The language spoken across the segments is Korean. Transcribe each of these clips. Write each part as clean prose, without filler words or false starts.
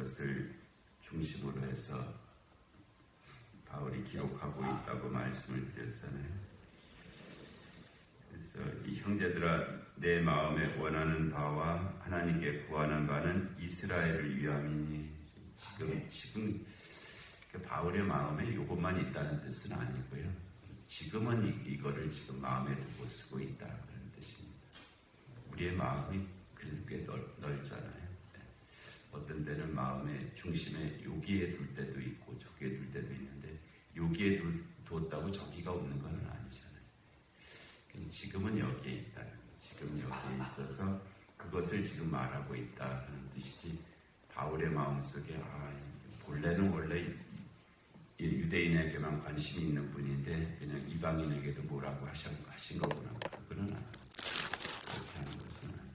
그것을 중심으로 해서 바울이 기록하고 있다고 말씀을 드렸잖아요. 그래서 이 형제들아, 내 마음에 원하는 바와 하나님께 구하는 바는 이스라엘을 위함이니, 지금 바울의 마음에 이것만 있다는 뜻은 아니고요. 지금은 이거를 지금 마음에 두고 쓰고 있다는 뜻입니다. 우리의 마음이 그래도 꽤 넓잖아요. 어떤 때는 마음의 중심에 여기에 둘 때도 있고 저기에 둘 때도 있는데, 여기에 뒀다고 저기가 없는 건 아니잖아요. 지금은 여기에 있다. 지금 여기에 있어서 그것을 지금 말하고 있다는 뜻이지, 바울의 마음속에 본래는 원래 유대인에게만 관심이 있는 분인데 그냥 이방인에게도 뭐라고 하신 거구나, 그거는 아니에요. 그렇게 하는 것은 아니에요.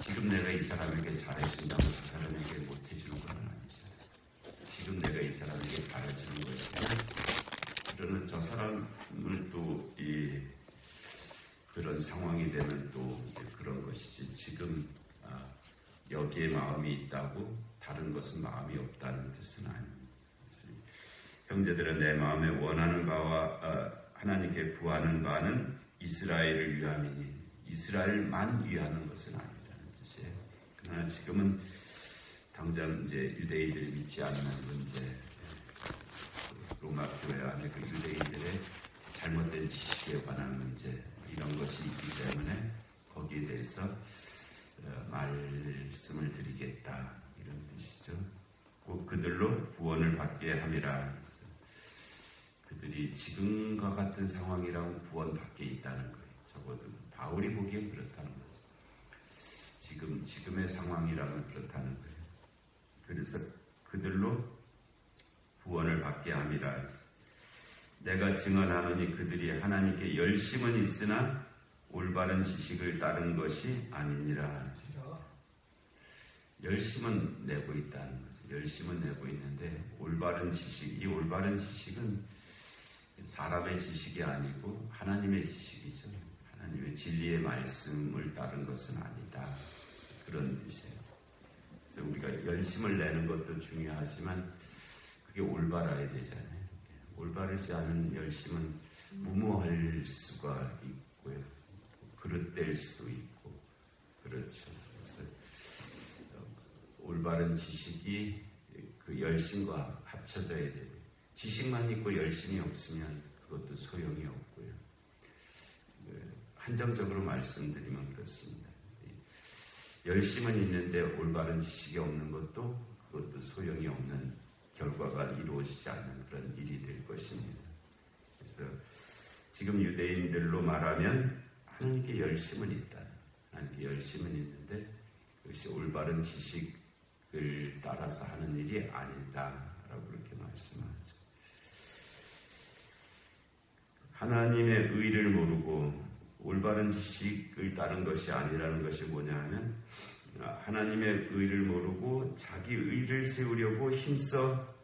지금 내가 이 사람에게 잘해준다고 그 사람에게 못해주는 건 아니잖아요. 지금 내가 이 사람에게 잘해주는 것이면, 그러는 저 사람을 또 그런 상황이 되면 또 그런 것이지, 지금 여기에 마음이 있다고 다른 것은 마음이 없다는 뜻은 아닙니다. 형제들은 내 마음에 원하는 바와 하나님께 구하는 바는 이스라엘을 위함이니, 이스라엘만 위하는 것은 아니라는 뜻이에요. 그러나 지금은 당장 이제 유대인들이 믿지 않는 문제, 로마 교회 안에 그 유대인들의 잘못된 지식에 관한 문제, 이런 것이 있기 때문에 거기에 대해서 말씀을 드리겠다, 이런 뜻이죠. 곧 그들로 구원을 받게 함이라. 그들이 지금과 같은 상황이라면 구원받게 있다는 거예요. 적어도 바울이 보기엔 그렇다는 거죠. 지금의 상황이라면 그렇다는 거예요. 그래서 그들로 구원을 받게 함이라. 내가 증언하노니 그들이 하나님께 열심은 있으나 올바른 지식을 따른 것이 아니니라. 열심은 내고 있다는 거죠. 열심은 내고 있는데 올바른 지식, 이 올바른 지식은 사람의 지식이 아니고 하나님의 지식이죠. 하나님의 진리의 말씀을 따른 것은 아니다, 그런 뜻이에요. 그래서 우리가 열심을 내는 것도 중요하지만 그게 올바라야 되잖아요. 올바르지 않은 열심은 무모할 수가 있고요, 그릇될 수도 있고, 그렇죠. 그래서 올바른 지식이 그 열심과 합쳐져야 되고, 지식만 있고 열심이 없으면 그것도 소용이 없고요. 한정적으로 말씀드리면 그렇습니다. 열심은 있는데 올바른 지식이 없는 것도, 그것도 소용이 없는 결과가 이루어지지 않는 그런 일이 될 것입니다. 그래서 지금 유대인들로 말하면 하나님께 열심은 있다. 하나님께 열심은 있는데 그것이 올바른 지식을 따라서 하는 일이 아니다라고 그렇게 말씀하죠. 하나님의 의를 모르고 올바른 지식을 따른 것이 아니라는 것이 뭐냐 하면, 하나님의 의를 모르고 자기 의를 세우려고 힘써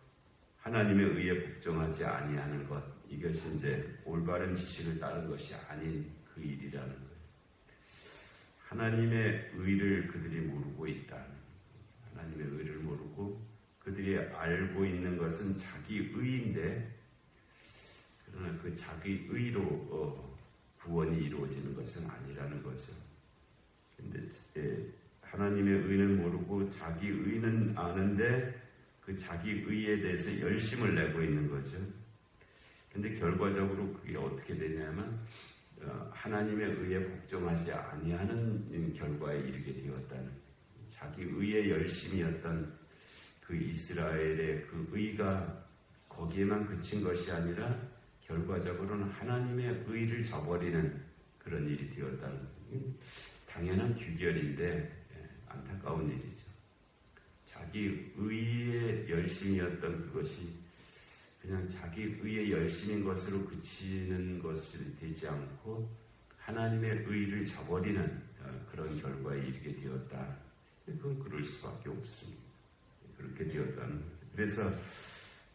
하나님의 의에 복종하지 아니하는 것, 이것이 이제 올바른 지식을 따른 것이 아닌 그 일이라는 거예요. 하나님의 의를 그들이 모르고 있다. 하나님의 의를 모르고 그들이 알고 있는 것은 자기 의인데, 그러나 그 자기 의로 구원이 이루어지는 것은 아니라는 거죠. 근데 하나님의 의는 모르고 자기 의는 아는데 그 자기 의에 대해서 열심을 내고 있는 거죠. 근데 결과적으로 그게 어떻게 되냐면 하나님의 의에 복종하지 아니하는 결과에 이르게 되었다는, 자기 의의 열심이었던 그 이스라엘의 그 의가 거기에만 그친 것이 아니라 결과적으로는 하나님의 의를 저버리는 그런 일이 되었다는, 당연한 규결인데 안타까운 일이죠. 자기 의의 열심이었던 그것이 그냥 자기 의의 열심인 것으로 그치는 것이 되지 않고 하나님의 의를 저버리는 그런 결과에 이르게 되었다. 그건 그럴 수밖에 없습니다. 그렇게 되었다는 거죠. 그래서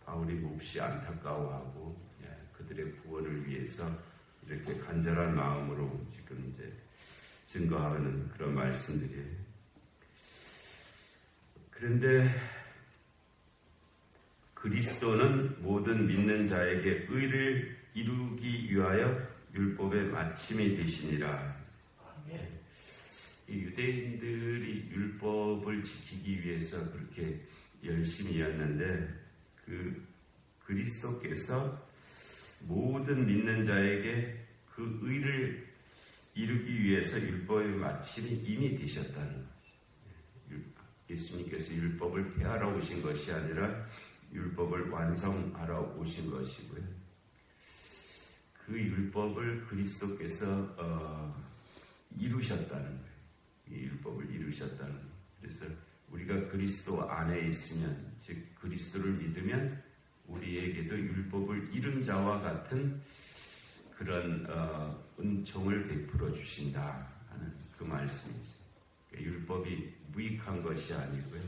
바울이 몹시 안타까워하고 그들의 구원을 위해서 이렇게 간절한 마음으로 지금 이제 증거하는 그런 말씀들이에요. 그런데 그리스도는 모든 믿는 자에게 의를 이루기 위하여 율법의 마침이 되시니라. 이 유대인들이 율법을 지키기 위해서 그렇게 열심히 했는데 그 그리스도께서 모든 믿는 자에게 그 의를 이루기 위해서 율법의 마침이 이미 되셨다는 거예요. 예수님께서 율법을 폐하러 오신 것이 아니라 율법을 완성하러 오신 것이고요. 그 율법을 그리스도께서 이루셨다는 거예요. 이 율법을 이루셨다는 거예요. 그래서 우리가 그리스도 안에 있으면, 즉 그리스도를 믿으면 우리에게도 율법을 이룬 자와 같은 그런 은총을 베풀어 주신다 하는 그 말씀이죠. 그러니까 율법이 무익한 것이 아니고요.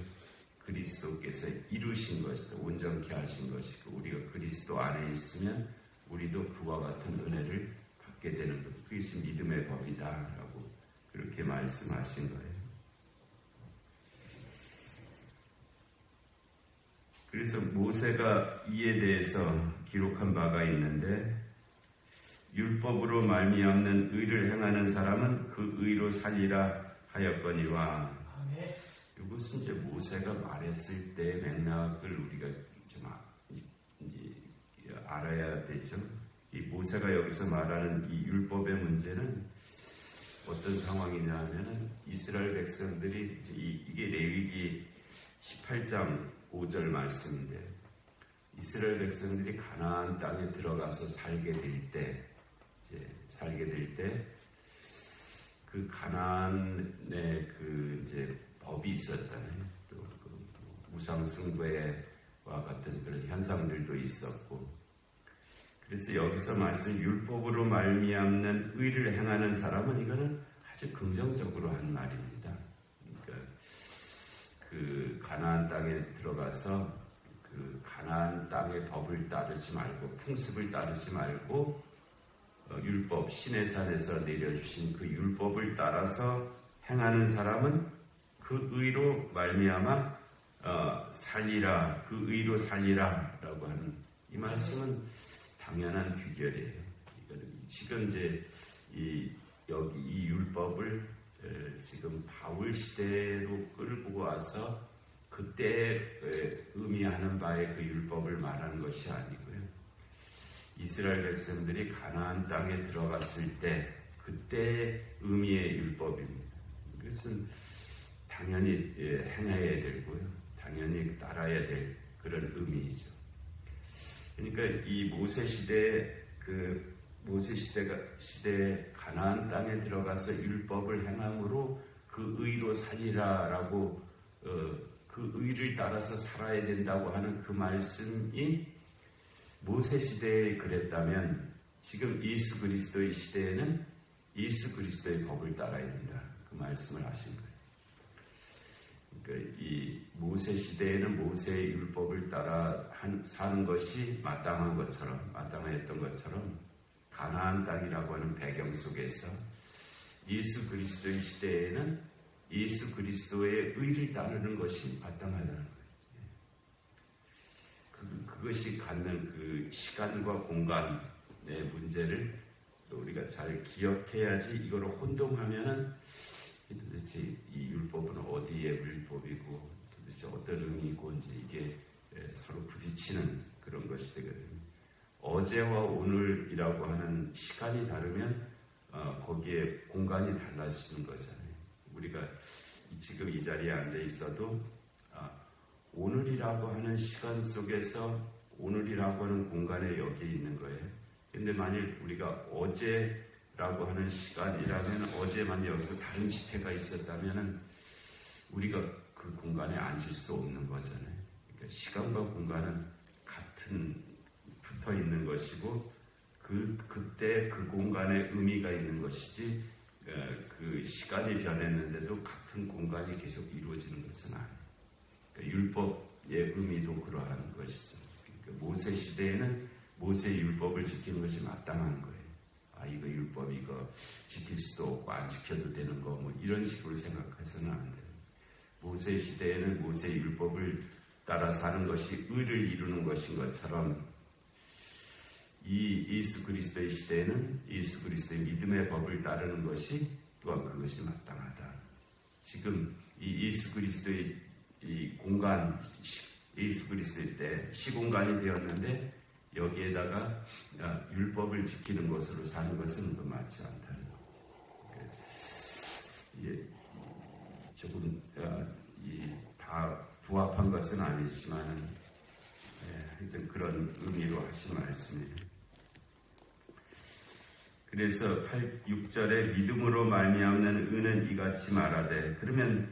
그리스도께서 이루신 것이다. 온전케 하신 것이고 우리가 그리스도 안에 있으면 우리도 그와 같은 은혜를 받게 되는 것. 그것이 믿음의 법이다 라고 그렇게 말씀하신 거예요. 그래서 모세가 이에 대해서 기록한 바가 있는데 율법으로 말미암는 의를 행하는 사람은 그 의로 살리라 하였거니와. 이것은 이제 모세가 말했을 때 맥락을 우리가 좀 이제 알아야 되죠. 이 모세가 여기서 말하는 이 율법의 문제는 어떤 상황이냐면은 이스라엘 백성들이 이게 레위기 18장 5절 말씀인데 이스라엘 백성들이 가나안 땅에 들어가서 살게 될 때 그 가나안의 그 이제 법이 있었잖아요. 또 그 우상 숭배와 같은 그런 현상들도 있었고, 그래서 여기서 말씀 율법으로 말미암는 의를 행하는 사람은 이거는 아주 긍정적으로 한 말입니다. 그러니까 그 가나안 땅에 들어가서 그 가나안 땅의 법을 따르지 말고 풍습을 따르지 말고 율법 시내산에서 내려주신 그 율법을 따라서 행하는 사람은 그 의로 말미암아 살리라, 그 의로 살리라라고 하는 이 말씀은 당연한 규결이에요. 지금 이제 여기 이 율법을 지금 바울 시대로 끌고 와서 그때 의미하는 바의 그 율법을 말하는 것이 아니고요. 이스라엘 백성들이 가나안 땅에 들어갔을 때 그때 의미의 율법입니다. 이것은 당연히 행해야 되고요. 당연히 따라야 될 그런 의미이죠. 그러니까 이 모세 시대에 가나안 땅에 들어가서 율법을 행함으로 그 의로 살리라라고 그 의를 따라서 살아야 된다고 하는 그 말씀이 모세 시대에 그랬다면 지금 예수 그리스도의 시대에는 예수 그리스도의 법을 따라야 된다. 그 말씀을 하신 거예요. 그러니까 이 모세 시대에는 모세의 율법을 따라 사는 것이 마땅했던 것처럼 가나안 땅이라고 하는 배경 속에서 예수 그리스도의 시대에는 예수 그리스도의 의를 따르는 것이 마땅하다는 거예요. 그것이 갖는 그 시간과 공간의 문제를 우리가 잘 기억해야지. 이걸 혼동하면은 도대체 이 율법은 어디에 율법이고 도대체 어떤 의미고 이제 이게 서로 부딪히는 그런 것이 되거든요. 어제와 오늘이라고 하는 시간이 다르면 거기에 공간이 달라지는 거잖아요. 우리가 지금 이 자리에 앉아 있어도 오늘이라고 하는 시간 속에서 오늘이라고 하는 공간에 여기 있는 거예요. 근데 만일 우리가 어제라고 하는 시간이라면 어제만 여기서 다른 집회가 있었다면 우리가 그 공간에 앉을 수 없는 거잖아요. 그러니까 시간과 공간은 같은 붙어 있는 것이고 그때 그 공간에 의미가 있는 것이지 그 시간이 변했는데도 같은 공간이 계속 이루어지는 것은 아니에요. 그러니까 율법의 의미도 그러한 것이죠. 그러니까 모세 시대에는 모세의 율법을 지키는 것이 마땅한 거예요. 이거 율법 이거 지킬 수도 없고 안 지켜도 되는 거 뭐 이런 식으로 생각해서는 안 돼요. 모세 시대에는 모세의 율법을 따라 사는 것이 의를 이루는 것인 것처럼 이 예수 그리스도의 시대에는 예수 그리스도의 믿음의 법을 따르는 것이 또한 그것이 마땅하다. 지금 이 예수 그리스도의 이 공간, 예수 그리스도의 때 시공간이 되었는데 여기에다가 율법을 지키는 것으로 사는 것은 또 맞지 않다는 거예요. 조금 다 부합한 것은 아니지만 하여튼 그런 의미로 하신 말씀이에요. 그래서 6절에 믿음으로 말미암는 의는 이같이 말하되, 그러면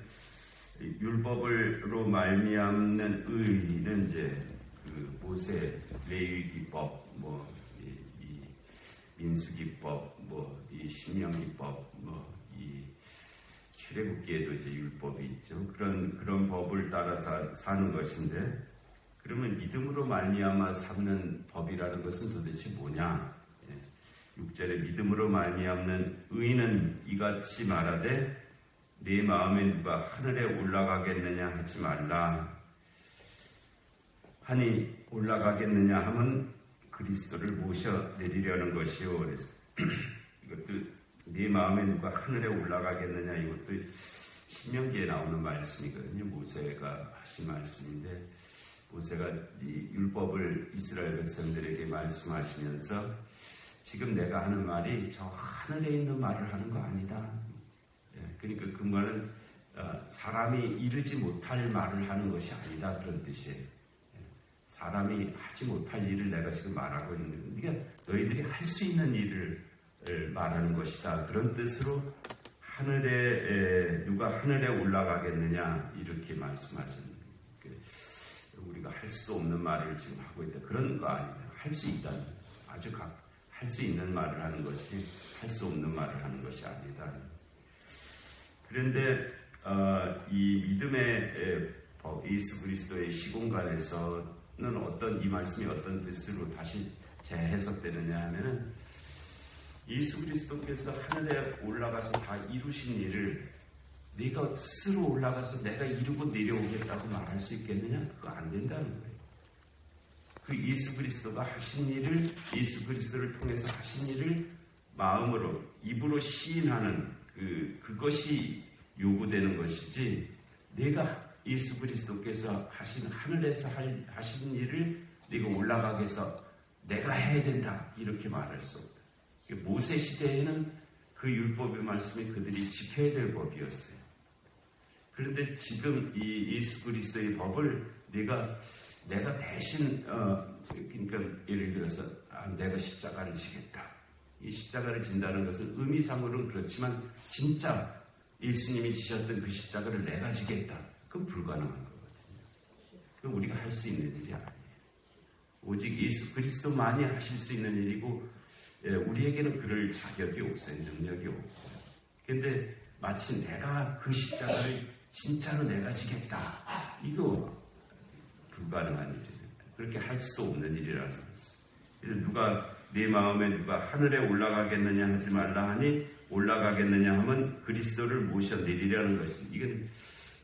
율법으로 말미암는 의는 이제 그 모세 레위기법, 이 민수기법, 이 신명기법, 이 출애굽기에도 이제 율법이 있죠. 그런 법을 따라서 사는 것인데, 그러면 믿음으로 말미암아 삼는 법이라는 것은 도대체 뭐냐? 6절에 믿음으로 말미암는 의는 이같이 말하되 네 마음에 누가 하늘에 올라가겠느냐 하지 말라. 하니 올라가겠느냐 하면 그리스도를 모셔 내리려는 것이요. 그래서 이것도 네 마음에 누가 하늘에 올라가겠느냐, 이것도 신명기에 나오는 말씀이거든요. 모세가 하신 말씀인데, 모세가 이 율법을 이스라엘 백성들에게 말씀하시면서 지금 내가 하는 말이 저 하늘에 있는 말을 하는 거 아니다. 그러니까 그 말은 사람이 이르지 못할 말을 하는 것이 아니다, 그런 뜻이에요. 사람이 하지 못할 일을 내가 지금 말하고 있는데, 그러니까 너희들이 할 수 있는 일을 말하는 것이다, 그런 뜻으로 하늘에 누가 하늘에 올라가겠느냐 이렇게 말씀하시는 거예요. 우리가 할 수도 없는 말을 지금 하고 있다, 그런 거 아니다. 할 수 있다는, 아주 할 수 있는 말을 하는 것이 할 수 없는 말을 하는 것이 아니다. 그런데 이 믿음의 법, 예수 그리스도의 시공간에서는 이 말씀이 어떤 뜻으로 다시 재해석되느냐 하면은, 예수 그리스도께서 하늘에 올라가서 다 이루신 일을 네가 스스로 올라가서 내가 이루고 내려오겠다고 말할 수 있겠느냐? 그거 안 된다는 거예요. 그 예수 그리스도가 하신 일을, 예수 그리스도를 통해서 하신 일을 마음으로, 입으로 시인하는 그것이 요구되는 것이지, 내가 예수 그리스도께서 하신 하늘에서 하신 일을 네가 올라가게 해서 내가 해야 된다, 이렇게 말할 수 없다. 모세 시대에는 그 율법의 말씀이 그들이 지켜야 될 법이었어요. 그런데 지금 이 예수 그리스도의 법을 내가 대신 그러니까 예를 들어서 내가 십자가를 지겠다. 이 십자가를 진다는 것은 의미상으로는 그렇지만 진짜 예수님이 지셨던 그 십자가를 내가 지겠다, 그건 불가능한 거거든요. 그건 우리가 할 수 있는 일이 아니에요. 오직 예수 그리스도만이 하실 수 있는 일이고, 우리에게는 그럴 자격이 없어요. 능력이 없어요. 그런데 마치 내가 그 십자가를 진짜로 내가 지겠다, 이거 불가능한 일이에요. 그렇게 할 수도 없는 일이라는 거죠. 그래서 누가 내 마음에 누가 하늘에 올라가겠느냐 하지 말라 하니, 올라가겠느냐 하면 그리스도를 모셔 내리려는 것이, 이건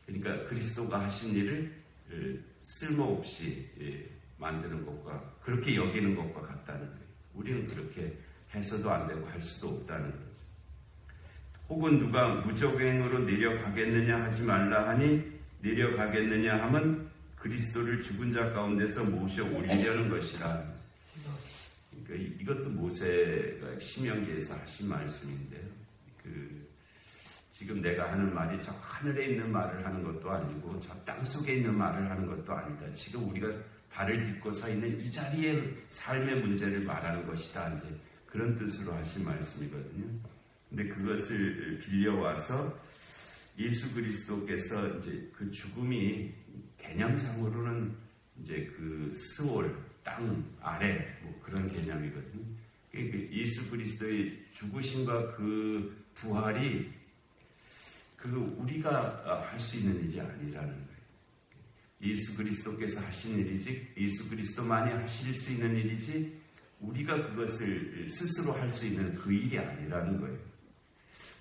그러니까 그리스도가 하신 일을 쓸모없이 만드는 것과 그렇게 여기는 것과 같다는 거예요. 우리는 그렇게 해서도 안 되고 할 수도 없다는 거죠. 혹은 누가 무적행으로 내려가겠느냐 하지 말라 하니, 내려가겠느냐 하면 그리스도를 죽은 자 가운데서 모셔 올리려는 것이라. 그러니까 이것도 모세가 신명기에서 하신 말씀인데요. 지금 내가 하는 말이 저 하늘에 있는 말을 하는 것도 아니고 저 땅속에 있는 말을 하는 것도 아니다. 지금 우리가 발을 딛고 서 있는 이 자리의 삶의 문제를 말하는 것이다, 이제 그런 뜻으로 하신 말씀이거든요. 근데 그것을 빌려와서 예수 그리스도께서 이제 그 죽음이 개념상으로는 이제 그 스올, 땅 아래 그런 개념이거든요. 그러니까 예수 그리스도의 죽으심과 그 부활이 우리가 할 수 있는 일이 아니라는 거예요. 예수 그리스도께서 하신 일이지, 예수 그리스도만이 하실 수 있는 일이지, 우리가 그것을 스스로 할 수 있는 그 일이 아니라는 거예요.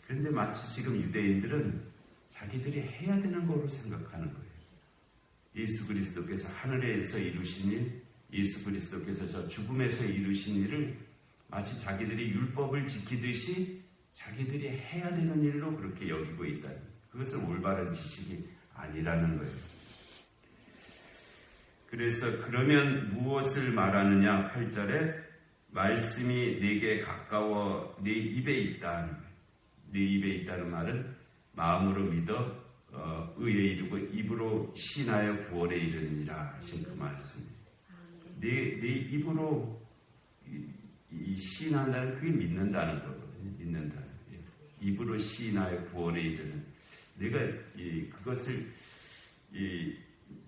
그런데 마치 지금 유대인들은 자기들이 해야 되는 거로 생각하는 거예요. 예수 그리스도께서 하늘에서 이루신 일, 예수 그리스도께서 저 죽음에서 이루신 일을 마치 자기들이 율법을 지키듯이 자기들이 해야 되는 일로 그렇게 여기고 있다. 그것은 올바른 지식이 아니라는 거예요. 그래서 그러면 무엇을 말하느냐? 8절에 말씀이 내게 가까워 내 입에 있다. 내 입에 있다는 말은 마음으로 믿어 의에 이르고 입으로 신하여 구원에 이르니라 하신 그 말씀. 내 입으로 신한다는 그게 믿는다는 거거든요. 믿는다. 입으로 신하여 구원에 이르는. 내가 그것을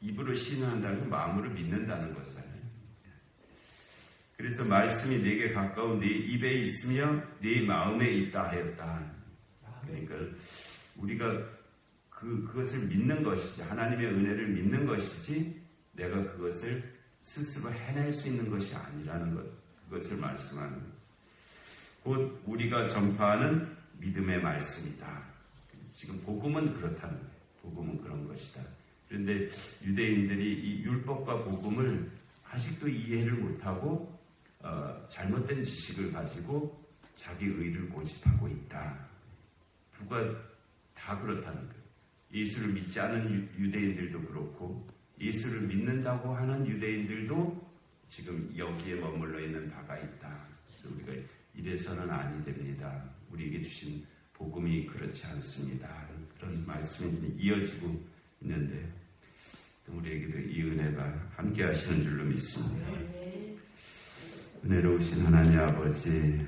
입으로 신한다는 건 마음으로 믿는다는 것이잖아요. 그래서 말씀이 내게 가까운 내 입에 있으며 내 마음에 있다 하였다. 그러니까 우리가 그것을 믿는 것이지, 하나님의 은혜를 믿는 것이지 내가 그것을 스스로 해낼 수 있는 것이 아니라는 것, 그것을 말씀하는 것. 곧 우리가 전파하는 믿음의 말씀이다. 지금 복음은 그렇다는 거예요. 복음은 그런 것이다. 그런데 유대인들이 이 율법과 복음을 아직도 이해를 못하고 잘못된 지식을 가지고 자기 의를 고집하고 있다. 누가 다 그렇다는 거예요. 예수를 믿지 않은 유대인들도 그렇고 예수를 믿는다고 하는 유대인들도 지금 여기에 머물러 있는 바가 있다. 그래서 우리가 이래서는 아니 됩니다. 우리에게 주신 복음이 그렇지 않습니다. 그런 말씀이 이어지고 있는데 우리에게도 이 은혜가 함께 하시는 줄로 믿습니다. 은혜로우신 하나님 아버지,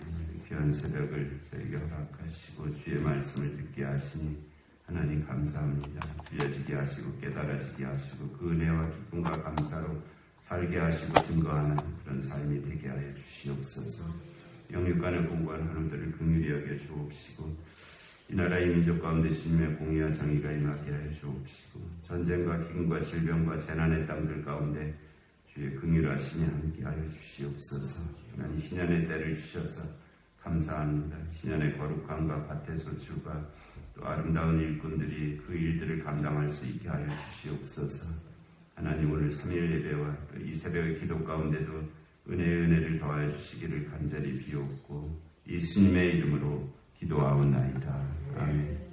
귀한 새벽을 저에게 허락하시고 주의 말씀을 듣게 하시니 하나님 감사합니다. 들려지게 하시고 깨달아지게 하시고 그 은혜와 기쁨과 감사로 살게 하시고 증거하는 그런 삶이 되게 하여 주시옵소서. 영육간의 공부한 하루들을 긍휼히 여겨 주옵시고 이 나라의 민족 가운데 주님의 공의와 정의가 임하게 하여 주옵시고 전쟁과 기근과 질병과 재난의 땅들 가운데 주의 긍휼하심이 함께 하여 주시옵소서. 하나님 신년의 때를 주셔서 감사합니다. 신년의 거룩함과 밭의 소출과 또 아름다운 일꾼들이 그 일들을 감당할 수 있게 하여 주시옵소서. 하나님 오늘 3일 예배와 또 이 새벽의 기도 가운데도 은혜를 더하여 주시기를 간절히 비옵고 예수님의 이름으로 기도하옵나이다. 아멘.